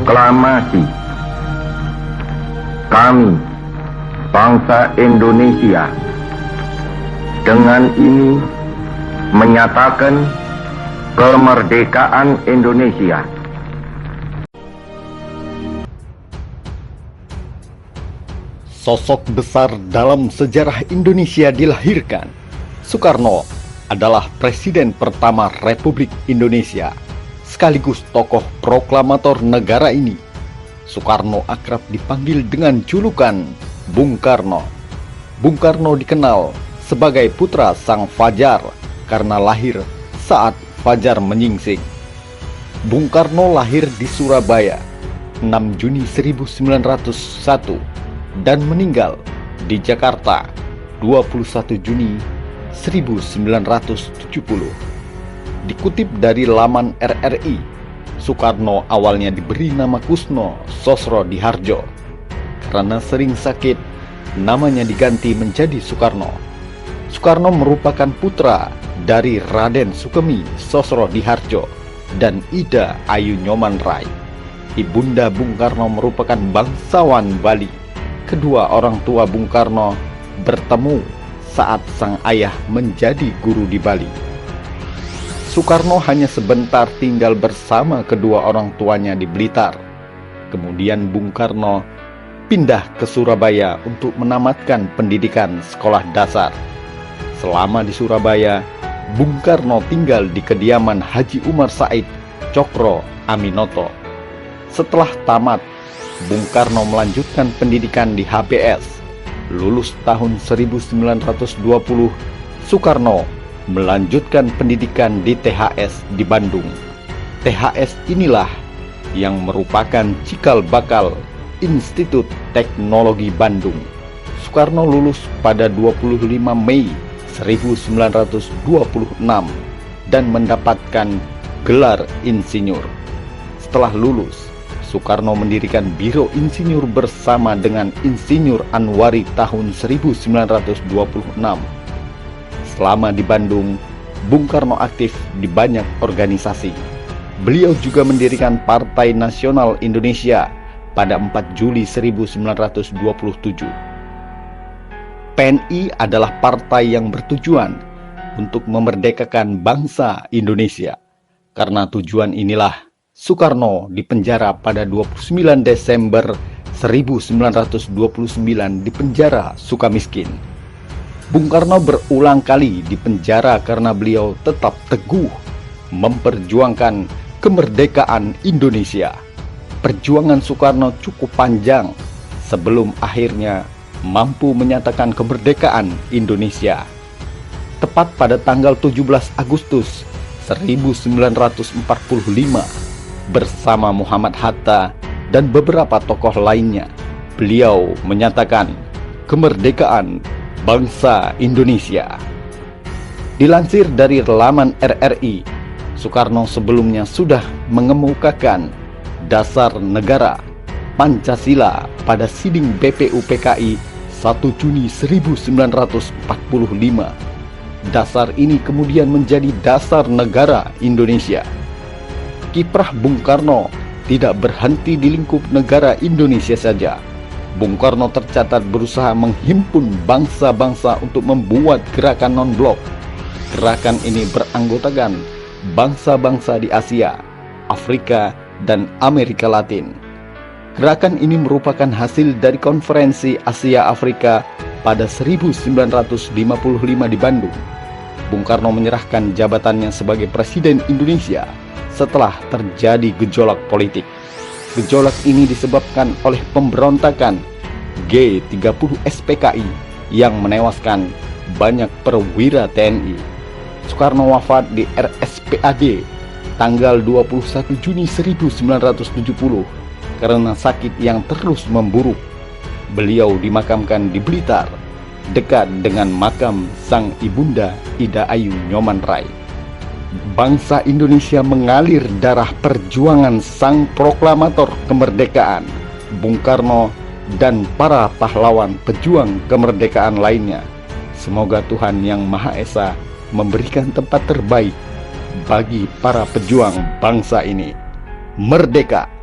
Proklamasi kami, bangsa Indonesia, dengan ini menyatakan kemerdekaan Indonesia. Sosok besar dalam sejarah Indonesia dilahirkan. Soekarno adalah Presiden pertama Republik Indonesia, sekaligus tokoh proklamator negara ini. Soekarno akrab dipanggil dengan julukan Bung Karno. Bung Karno dikenal sebagai putra Sang Fajar karena lahir saat fajar menyingsing. Bung Karno lahir di Surabaya 6 Juni 1901 dan meninggal di Jakarta 21 Juni 1970. Dikutip dari laman RRI, Soekarno awalnya diberi nama Kusno Sosrodihardjo. Karena sering sakit, namanya diganti menjadi Soekarno. Soekarno merupakan putra dari Raden Sukemi Sosrodihardjo dan Ida Ayu Nyoman Rai. Ibunda Bung Karno merupakan bangsawan Bali. Kedua orang tua Bung Karno bertemu saat sang ayah menjadi guru di Bali. Soekarno hanya sebentar tinggal bersama kedua orang tuanya di Blitar. Kemudian Bung Karno pindah ke Surabaya untuk menamatkan pendidikan sekolah dasar. Selama di Surabaya, Bung Karno tinggal di kediaman Haji Umar Said Cokro Aminoto. Setelah tamat, Bung Karno melanjutkan pendidikan di HBS. Lulus tahun 1920, Soekarno melanjutkan pendidikan di THS di Bandung. THS inilah yang merupakan cikal bakal Institut Teknologi Bandung. Soekarno lulus pada 25 Mei 1926 dan mendapatkan gelar insinyur. Setelah lulus, Soekarno mendirikan Biro Insinyur bersama dengan Insinyur Anwari tahun 1926. Selama di Bandung, Bung Karno aktif di banyak organisasi. Beliau juga mendirikan Partai Nasional Indonesia pada 4 Juli 1927. PNI adalah partai yang bertujuan untuk memerdekakan bangsa Indonesia. Karena tujuan inilah Soekarno dipenjara pada 29 Desember 1929 di penjara Sukamiskin. Bung Karno berulang kali dipenjara karena beliau tetap teguh memperjuangkan kemerdekaan Indonesia. Perjuangan Soekarno cukup panjang sebelum akhirnya mampu menyatakan kemerdekaan Indonesia. Tepat pada tanggal 17 Agustus 1945, bersama Muhammad Hatta dan beberapa tokoh lainnya, beliau menyatakan kemerdekaan bangsa Indonesia. Dilansir dari laman RRI, Soekarno sebelumnya sudah mengemukakan dasar negara Pancasila pada sidang BPUPKI 1 Juni 1945. Dasar ini kemudian menjadi dasar negara Indonesia. Kiprah Bung Karno tidak berhenti di lingkup negara Indonesia saja. Bung Karno tercatat berusaha menghimpun bangsa-bangsa untuk membuat gerakan non-blok. Gerakan ini beranggotakan bangsa-bangsa di Asia, Afrika, dan Amerika Latin. Gerakan ini merupakan hasil dari konferensi Asia Afrika pada 1955 di Bandung. Bung Karno menyerahkan jabatannya sebagai Presiden Indonesia setelah terjadi gejolak politik. Gejolak ini disebabkan oleh pemberontakan G30 SPKI yang menewaskan banyak perwira TNI. Soekarno wafat di RSPAD tanggal 21 Juni 1970 karena sakit yang terus memburuk. Beliau dimakamkan di Blitar, dekat dengan makam sang ibunda Ida Ayu Nyoman Rai. Bangsa Indonesia mengalir darah perjuangan sang proklamator kemerdekaan, Bung Karno, dan para pahlawan pejuang kemerdekaan lainnya. Semoga Tuhan Yang Maha Esa memberikan tempat terbaik bagi para pejuang bangsa ini. Merdeka!